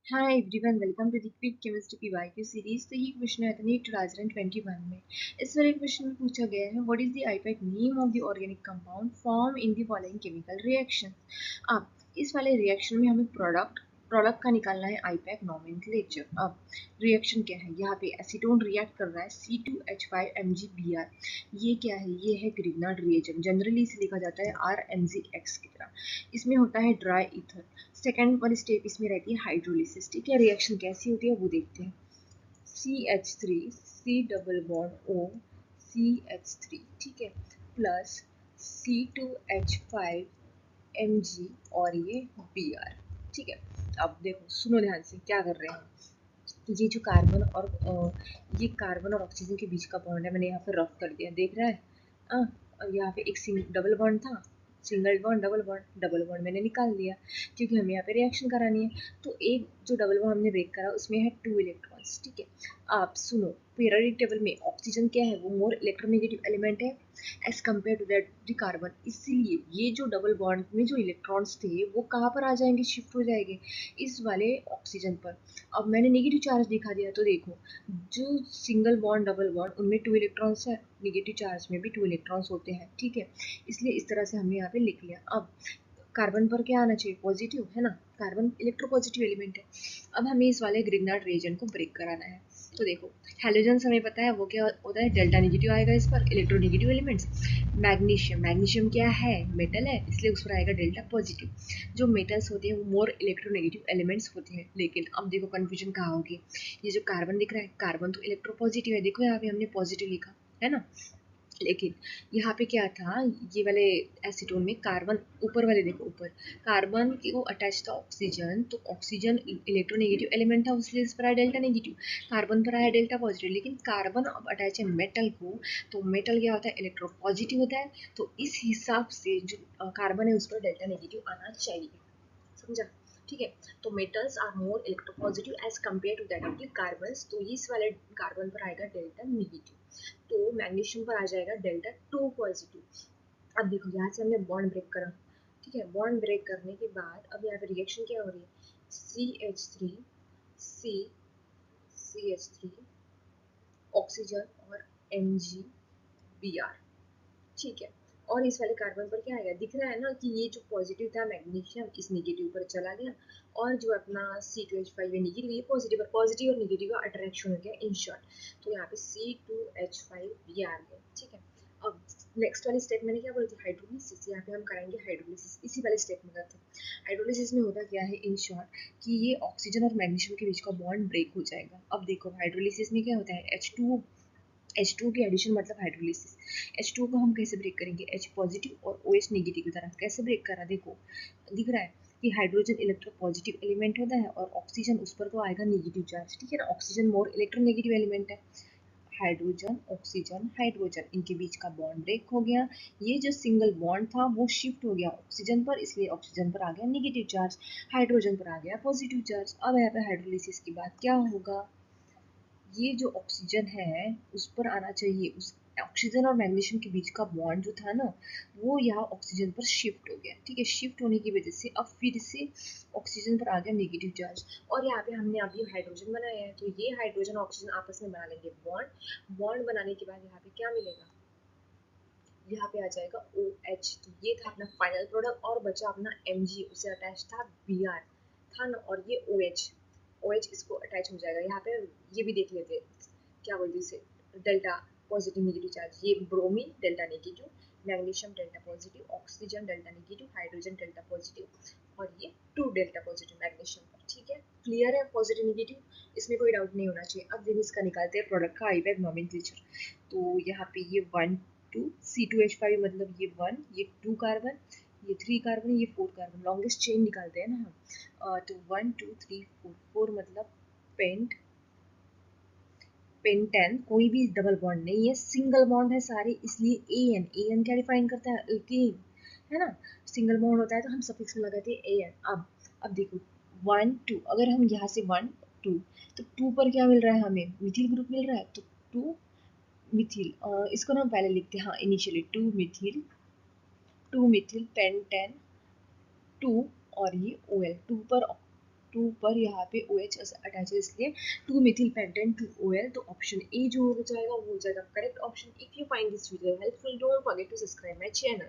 Hi everyone, welcome to the quick chemistry PYQ series. तो ये question आया था नीट 2021 में। इस वाले क्वेश्चन में पूछा गया है what is the IUPAC name of the organic compound form in the following chemical reaction. अब इस वाले रिएक्शन में हमें प्रोडक्ट प्रोडक्ट का निकालना है आईपैक नॉमेनक्लेचर। अब रिएक्शन क्या है, यहाँ पे एसीटोन रिएक्ट कर रहा है C2H5MgBr। ये क्या है, ये है ग्रिग्नार्ड रिएजेंट, जनरली इसे लिखा जाता है RMgX की तरह। इसमें होता है ड्राई ईथर। सेकेंड वाली स्टेप इसमें रहती है हाइड्रोलिसिस। ठीक है, रिएक्शन कैसी होती है वो देखते हैं। CH3 C double bond O CH3, ठीक है, प्लस C2H5Mg और ये Br। ठीक है, अब देखो सुनो ध्यान से क्या कर रहे हैं। ये जो कार्बन और ये कार्बन और ऑक्सीजन के बीच का बॉन्ड है, मैंने यहाँ पे रफ कर दिया, देख रहा है। और यहाँ पे एक डबल बॉन्ड था, सिंगल बॉन्ड डबल बॉन्ड मैंने निकाल दिया क्योंकि हमें यहाँ पे रिएक्शन करानी है। तो एक जो डबल बॉन्ड हमने ब्रेक करा उसमें है 2 इलेक्ट्रॉन्स। ठीक है, आप सुनो, पीरियोडिक टेबल में ऑक्सीजन क्या है, वो मोर इलेक्ट्रोनेगेटिव एलिमेंट है as compared to that the carbon. इसीलिए ये जो डबल बॉन्ड में जो इलेक्ट्रॉन्स थे वो कहाँ पर आ जाएंगे, शिफ्ट हो जाएंगे इस वाले ऑक्सीजन पर। अब मैंने नेगेटिव चार्ज दिखा दिया, तो देखो जो सिंगल बॉन्ड डबल बॉन्ड उनमें 2 इलेक्ट्रॉन्स है, नेगेटिव चार्ज में भी 2 इलेक्ट्रॉन्स होते हैं। ठीक है, इसलिए इस तरह से हमने यहाँ पे लिख लिया। अब कार्बन पर क्या आना चाहिए, पॉजिटिव है ना, कार्बन इलेक्ट्रोपॉजिटिव एलिमेंट है। अब हमें इस वाले ग्रिग्नार्ड रिएजेंट को ब्रेक कराना है। तो देखो हैलोजन्स हमें पता है वो क्या होता है, डेल्टा नेगेटिव आएगा इस पर, इलेक्ट्रोनेगेटिव एलिमेंट्स। मैग्नीशियम क्या है, मेटल है, इसलिए उस पर आएगा डेल्टा पॉजिटिव। जो मेटल्स होते हैं वो मोर इलेक्ट्रोनेगेटिव एलिमेंट्स होते हैं। लेकिन अब देखो कन्फ्यूजन कहाँ होगी, ये जो कार्बन दिख रहा है, कार्बन तो इलेक्ट्रोपॉजिटिव है, देखो यहाँ पे हमने पॉजिटिव लिखा है ना। लेकिन यहाँ पे क्या था, ये वाले एसीटोन में कार्बन ऊपर वाले देखो, ऊपर कार्बन की वो अटैच था ऑक्सीजन, तो ऑक्सीजन इलेक्ट्रोनेगेटिव एलिमेंट था, इसलिए इस पर आया डेल्टा नेगेटिव, कार्बन पर आया डेल्टा पॉजिटिव। लेकिन कार्बन अब अटैच है मेटल को, तो मेटल क्या होता है, इलेक्ट्रो पॉजिटिव होता है। तो इस हिसाब से जो कार्बन है उस पर डेल्टा नेगेटिव आना चाहिए, समझा। ठीक है, तो metals are more electropositive as compared to that of the carbons, तो इस वाले कार्बन पर आएगा डेल्टा नेगेटिव। तो मैग्नीशियम पर आ जाएगा डेल्टा टू पॉजिटिव। अब देखो यहाँ से हमने बॉन्ड ब्रेक करा। ठीक है, बॉन्ड ब्रेक करने के बाद अब यहाँ पे रिएक्शन क्या हो रही है, CH3 C CH3 ऑक्सीजन और MgBr। ठीक है, और इस वाले कार्बन पर क्या आएगा, दिख रहा है ना कि ये जो पॉजिटिव था मैग्नीशियम इस नेगेटिव पर चला गया, और जो अपना C2H5 है नेगेटिव, ये पॉजिटिव है, पॉजिटिव और नेगेटिव का अट्रैक्शन हो गया इन शॉर्ट। तो यहाँ पे C2H5 भी आ गया। ठीक है, अब नेक्स्ट वाली स्टेप मैंने क्या बोली थी, हाइड्रोलिसिस। यहाँ पे हम कराएंगे हाइड्रोलिसिस, इसी वाले स्टेप में करते हैं। हाइड्रोलिसिस में होता क्या है इन शॉर्ट, कि ये ऑक्सीजन और मैग्नीशियम के बीच का बॉन्ड ब्रेक हो जाएगा। अब देखो हाइड्रोलिसिस में क्या होता है, H2 की एडिशन मतलब हाइड्रोलिसिस। H2 को हम कैसे ब्रेक करेंगे, H पॉजिटिव और OH नेगेटिव की तरह कैसे ब्रेक करा, देखो दिख रहा है कि हाइड्रोजन इलेक्ट्रो पॉजिटिव एलिमेंट होता है और ऑक्सीजन उस पर तो आएगा नेगेटिव चार्ज। ठीक है ना, ऑक्सीजन मोर इलेक्ट्रोनेगेटिव एलिमेंट है। हाइड्रोजन ऑक्सीजन हाइड्रोजन इनके बीच का बॉन्ड ब्रेक हो गया। ये जो सिंगल बॉन्ड था वो शिफ्ट हो गया ऑक्सीजन पर, इसलिए ऑक्सीजन पर आ गया नेगेटिव चार्ज, हाइड्रोजन पर आ गया पॉजिटिव चार्ज। अब यहाँ पे हाइड्रोलिसिस के बाद क्या होगा, ये जो ऑक्सीजन है उस पर आना चाहिए, उस ऑक्सीजन और मैग्नीशियम के बीच का बॉन्ड जो था ना, वो यहाँ ऑक्सीजन पर शिफ्ट हो गया। ठीक है, शिफ्ट होने की वजह से अब फिर से ऑक्सीजन पर आ गया नेगेटिव चार्ज, और यहाँ पे हमने अभी हाइड्रोजन बनाया है, तो ये हाइड्रोजन ऑक्सीजन आपस में बना लेंगे बॉन्ड। बॉन्ड बनाने के बाद यहाँ पे क्या मिलेगा, यहाँ पे आ जाएगा OH। तो ये था अपना फाइनल प्रोडक्ट, और बचा अपना Mg, उसे अटैच था Br था ना, और ये OH इसको अटैच हो जाएगा। यहाँ पे ये भी देख लेते क्या बोलते इसे, डेल्टा पॉजिटिव नेगेटिव चार्ज, ये bromine delta negative, magnesium delta positive, oxygen delta negative, hydrogen delta positive, और ये 2 डेल्टा पॉजिटिव मैग्नीशियम पर। ठीक है, क्लियर है पॉजिटिव नेगेटिव, इसमें कोई डाउट नहीं होना चाहिए। अब देखो इसका निकालते हैं प्रोडक्ट का आईपैक नॉमेनक्लेचर। तो यहाँ पे ये 1 2 C2H5 मतलब ये 1, ये 2 कार्बन, ये 3 कार्बन, ये 4 कार्बन, लॉन्गेस्ट चेन निकालते हैं ना हम। तो 1 2 3 4 4 मतलब पेंट पेंटेन, कोई भी डबल बॉन्ड नहीं है, सिंगल बॉन्ड है सारे, इसलिए एन क्या डिफाइन करता है, अल्केन है ना। सिंगल बॉन्ड होता है तो हम सफिक्स में लगाते हैं एन। अब देखो 1 2, अगर हम यहाँ से 1 2, तो 2 पर क्या मिल रहा है हमें, मिथिल ग्रुप मिल रहा है, तो 2 मिथिल, इसको ना हम पहले लिखते हैं, हाँ इनिशियली 2 मिथिल पेंटेन 2, और ये OL 2 पर 2 पर यहाँ पे OH अटैच है, इसलिए 2 मिथिल पेंटेन 2 OL। तो ऑप्शन ए जो हो जाएगा वो हो जाएगा correct option. If you find this video helpful, don't forget to subscribe my channel.